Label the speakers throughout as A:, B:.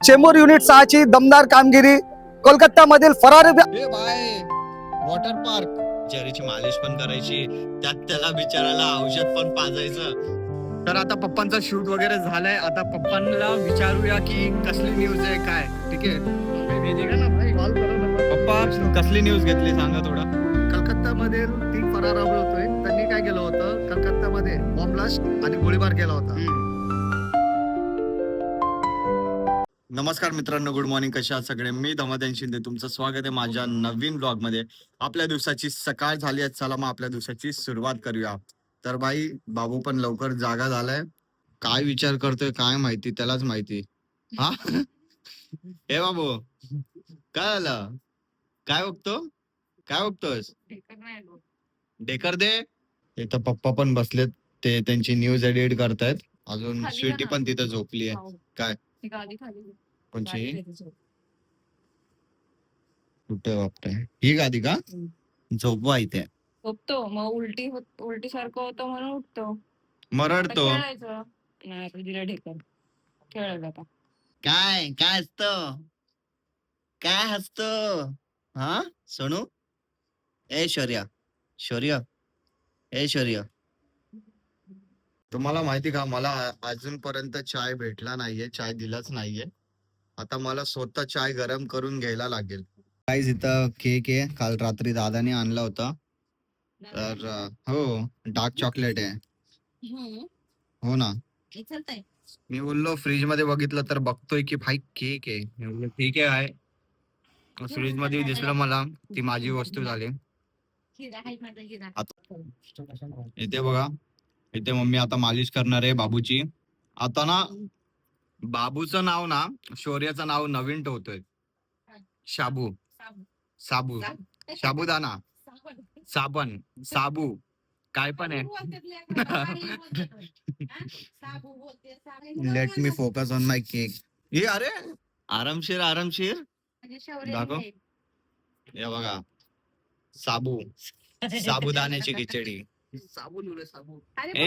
A: Chembur unit 6 ची दमदार कामगिरी कोलकाता मधील फरारी
B: वॉटर पार्क बिचारीची मालिश पण करायची, त्यात त्याला बिचाराला औषध पण पाजायचं. तर आता पप्पांचा शूट वगैरे झालाय. आता पप्पांना विचारूया की कसली न्यूज आहे काय. ठीक आहे पप्पा, कसली न्यूज घेतली सांगा थोडं.
C: कलकत्तामध्ये 3 फरार आरोपी होते. त्यांनी काय केलं होतं, कलकत्तामध्ये बॉम्ब ब्लास्ट आणि गोळीबार केला होता.
B: नमस्कार मित्रांनो, गुड मॉर्निंग. कशा आहात सगळे? मी दमादन शिंदे, तुमचं स्वागत आहे माझ्या नवीन ब्लॉग मध्ये. आपल्या दिवसाची सकाळ झाली आहे, चला मग आपल्या दिवसाची सुरुवात करूया. तर भाई, बाबू पण लवकर जागा झालाय. काय विचार करतोय काय माहिती, त्यालाच माहिती. हा हे बाबू, काय झालं? काय बघतो, काय बघतोस? डेकर दे. इथं पप्पा पण बसलेत, ते त्यांची न्यूज एडिट करतायत. अजून स्वीटी पण तिथं झोपली आहे. काय कोणची कुठे बापरे, ही गादी का? झोपवा इथे.
D: झोपतो मग उलटी सारखं होतं म्हणून उठतो.
B: मरडतो.
D: खेळायचं नाही दिला ढेकर खेळायला आता.
B: काय काय असत, काय हसत? हा सोनू, ए शौर्य, शौर्य, ए शौर्य. तुम्हाला माहिती का, मला अजूनपर्यंत चाय भेटला नाहीये, चाय दिलाच नाहीये. आता मला स्वतः चाय गरम करून घ्यायला लागेल. गाईज, इथं केक आहे, काल रात्री दादाने आणला होता. तर हो, डार्क चॉकलेट आहे. हो ना, मी बोललो फ्रीज मध्ये बघितलं तर बघतोय की भाई केक आहे. मी बोललो ठीक आहे. फ्रीज मध्ये दिसलं मला, ती माझी वस्तू झाली. इथे बघा, इथे मम्मी आता मालिश करणार आहे बाबूची. आता ना बाबूचं नाव ना शौर्याचं नाव नवीन ठेवतोय. शाबू, साबू, साबुदाणा, साबण, साबू, काय पण आहे. Let me focus on my cake. हे अरे, आरामशीर आरामशीर दाखव. हे बघा, साबू, साबुदाण्याची खिचडी. ए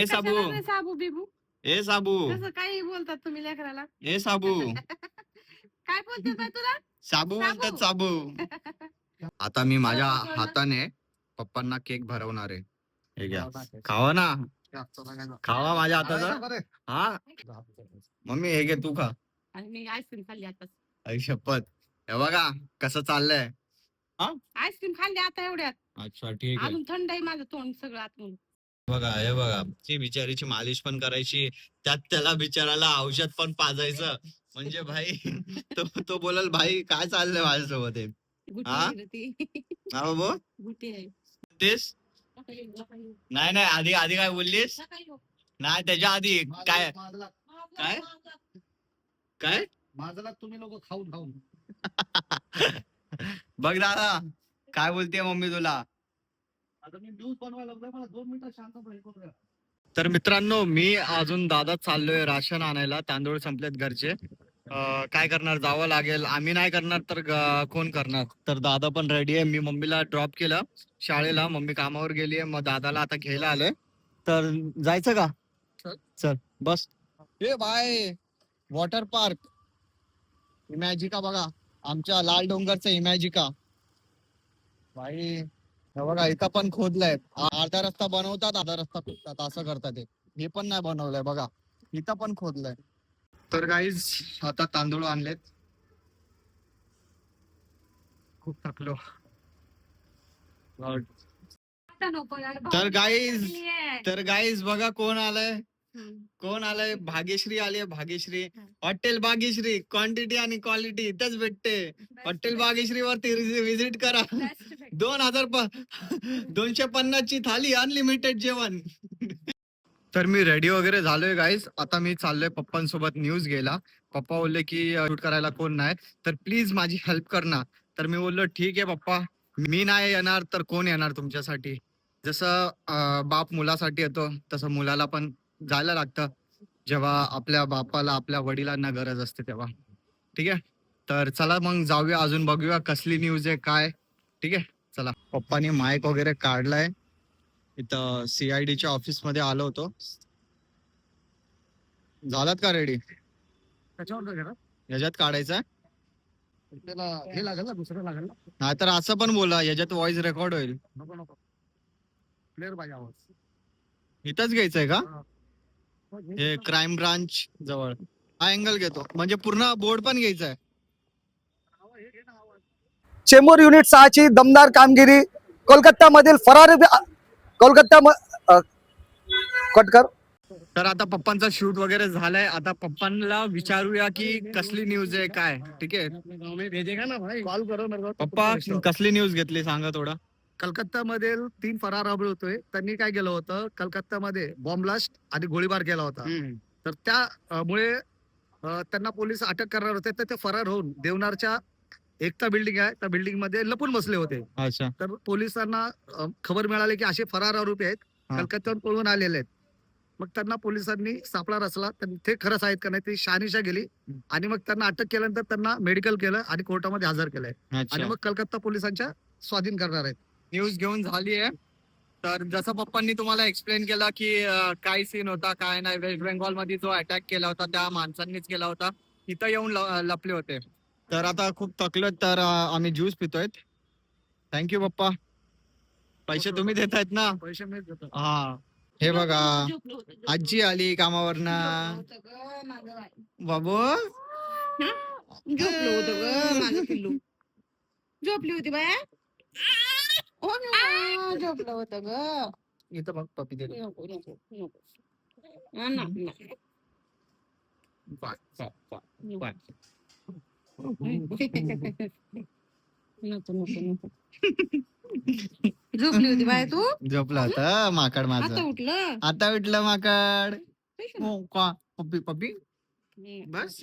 B: साबू,
D: साबू बिबू
B: ए साबू,
D: कसं काही बोलतात तुम्ही लेकराला.
B: ए साबू,
D: काय बोलतात तुला?
B: साबू म्हणतात, साबू. आता मी माझ्या हाताने पप्पांना केक भरवणार आहे. हे घ्या, खावा ना, खावा माझ्या हाताचा. हा मम्मी, हे घे तू खा.
D: आणि मी आईस्क्रीम खाल्ली आता.
B: आई शपथ. हे बघा कसं चाललंय.
D: आईस्क्रीम खाल्ली आता एवढ्यात.
B: अच्छा ठीक आहे.
D: अजून थंड आहे माझं तोंड सगळं आतून.
B: बघा, हे बघा, ती बिचारीची मालिश पण करायची, त्यात त्याला बिचाराला औषध पण पाजायचं. म्हणजे भाई तो बोलल भाई काय चाललंय माझ्यासोबत हे.
D: गुटी
B: हा?
D: आहे रे ती.
B: हा बाबू,
D: गुटी आहे.
B: तेच नाही नाही, आधी आधी काय बोललीस? नाही, त्याच्या आधी काय काय काय
C: माझला तुम्ही लोक खाऊन खाऊन.
B: बघ दादा, काय बोलते मम्मी तुला.
C: आता मी न्यूज बनवायला लागलोय, मला 2 मिनिटं शांत राहा.
B: तर मित्रांनो, मी अजून दादा चाललोय राशन आणायला. तांदूळ संपलेत घरचे. काय करणार, जावं लागेल. आम्ही नाही करणार तर कोण करणार. तर दादा पण रेडी आहे. मी मम्मीला ड्रॉप केलं शाळेला, मम्मी कामावर गेली आहे. मग दादाला आता घ्यायला आलोय. तर जायचं का? चल बस. हे बाय, वॉटर पार्क इमॅजिका बघा, आमच्या लाल डोंगरचा इमॅजिका. भाई हे बघा, इथं पण खोदलंय. अर्धा रस्ता बनवतात, अर्धा रस्ता खोदतात, असं करतात. हे पण नाही बनवलंय बघा, इथं पण खोदलंय. तर गाईज, आता तांदूळ आणलेत. खूप थकलो. तर गाईज बघा कोण आलंय, कोण आलंय. भाग्यश्री आली आहे, भाग्यश्री. हॉटेल भाग्यश्री, क्वांटिटी आणि क्वालिटी इथेच भेटते. हॉटेल भाग्यश्री वरती विजिट करा. 250 ची थाली, अनलिमिटेड जेवण. तर मी रेडी वगैरे झालोय गाईज. आता मी चाललोय पप्पांसोबत न्यूज घ्यायला. पप्पा बोलले की शूट करायला कोण नाही, तर प्लीज माझी हेल्प कर ना. तर मी बोललो ठीक आहे पप्पा, मी नाही येणार तर कोण येणार तुमच्यासाठी. जसं बाप मुलासाठी येतो, तसं मुलाला पण जायला लागतं जेव्हा आपल्या बापाला, आपल्या वडिलांना गरज असते तेव्हा. ठीक आहे, तर चला मग जाऊया, अजून बघूया कसली न्यूज आहे काय. ठीक आहे, चला. पप्पानी माईक वगैरे काढलाय. इथं CIDच्या ऑफिस मध्ये आलो होतो. झालात का रेडी?
C: त्याच्यावर
B: याच्यात काढायचा
C: त्याला हे लागेल ना, दुसरं लागेल ना.
B: नाहीतर असं पण बोला, याच्यात व्हॉइस रेकॉर्ड होईल.
C: नको नको, क्लिअर पाहिजे आवाज.
B: इथंच घ्यायचंय का?
C: हा.
B: हे क्राईम ब्रांच जवळ हा अँगल घेतो, म्हणजे पूर्ण बोर्ड पण घ्यायचा आहे.
A: चेंबूर युनिट 6 ची दमदार कामगिरी. कोलकात्यामधील फरारी कटकर.
B: तर आता पप्पांचा शूट वगैरे झालाय. आता पप्पांना विचारूया की कसली न्यूज आहे काय. ठीक आहे
C: भेजेगा ना भाई, कॉल करो मेरे को.
B: पप्पा, कसली न्यूज घेतली सांगा थोडा.
C: कलकत्त्यामध्ये 3 फरार आरोपी होते. त्यांनी काय केलं होतं, कलकत्त्यामध्ये बॉम्ब ब्लास्ट आणि गोळीबार केला होता. तर त्यामुळे त्यांना पोलीस अटक करणार होते. तर ते फरार होऊन देवनारच्या एकता बिल्डिंग आहे, त्या बिल्डिंग मध्ये लपून बसले होते.
B: अच्छा.
C: तर पोलिसांना खबर मिळाली की असे फरार आरोपी आहेत,
B: हा.
C: कलकत्त्याहून पळून आलेले आहेत. मग त्यांना पोलिसांनी सापळा रचला. ते खरंच आहेत का नाही ती शहानिशा गेली आणि मग त्यांना अटक केल्यानंतर त्यांना मेडिकल केलं आणि कोर्टामध्ये हजर केलंय आणि
B: अच्छा,
C: मग कलकत्ता पोलिसांच्या स्वाधीन करणार आहेत.
B: न्यूज घेऊन झाली आहे. तर जसं पप्पांनी तुम्हाला एक्सप्लेन केलं की काय सीन होता काय नाही, वेस्ट बेंगॉल मध्ये जो अटॅक केला होता त्या माणसांनीच केला होता, इथं येऊन लपले होते. तर आता खूप थकलो, तर आम्ही ज्यूस पितोय. थँक्यू पप्पा. पैसे तुम्ही देतायत ना.
C: पैसे मी देतो.
B: हा हे बघा, आजी आली कामावरनं. बाबू
E: झोपलं होतं ग माझं पिल्लू. झोपली होती बाया. ओ ना, झोपलं होतं ग.
B: इथं बघ पप्पी दे.
E: नको नको नको. हा ना, ना. नको नको नको. झोपली होती बाया तू.
B: झोपला होता माकड
E: आता
B: माझं.
E: उठलं.
B: आता उठलं माकड. हो का पप्पी पप्पी बस.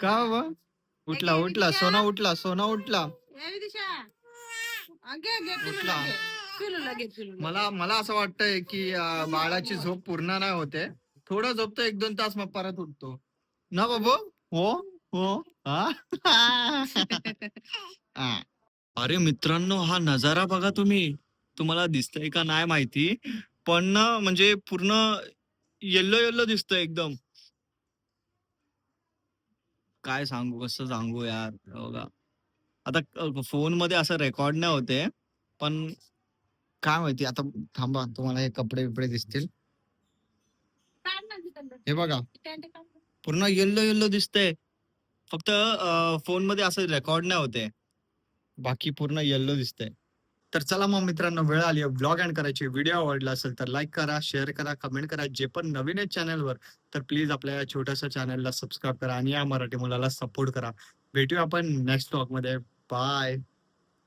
B: का बाबा उठला उठला सोना उठला सोना उठला. उठला. मला मला असं वाटतंय की बाळाची झोप पूर्ण नाही होते. थोडं झोपतो 1-2 तास मग परत उठतो ना बाबू. हो हो हा. हा. अरे मित्रांनो, हा नजारा बघा तुम्ही. तुम्हाला दिसतंय का नाही माहिती, पण ना म्हणजे पूर्ण येल्लो येल्लो दिसतंय एकदम. काय सांगू, कसं सांगू यार. बघा आता फोन मध्ये असं रेकॉर्ड नाही होते, पण काय माहिती आता. थांबा, तुम्हाला हे कपडे बिपडे दिसतील. हे बघा पूर्ण येल्लो येल्लो दिसतंय. फक्त फोन मध्ये असं रेकॉर्ड नाही होते, बाकी पूर्ण येल्लो दिसतंय. तर चला मग मित्रांनो, वेळ आली आहे ब्लॉग एंड करायची. व्हिडिओ आवडला असेल तर लाईक करा, शेअर करा, कमेंट करा. जे पण नवीन आहे चॅनलवर तर प्लीज आपल्या या छोट्याशा चॅनलला सबस्क्राईब करा आणि या मराठी मुलाला सपोर्ट करा. भेटूया आपण नेक्स्ट ब्लॉग मध्ये. बाय.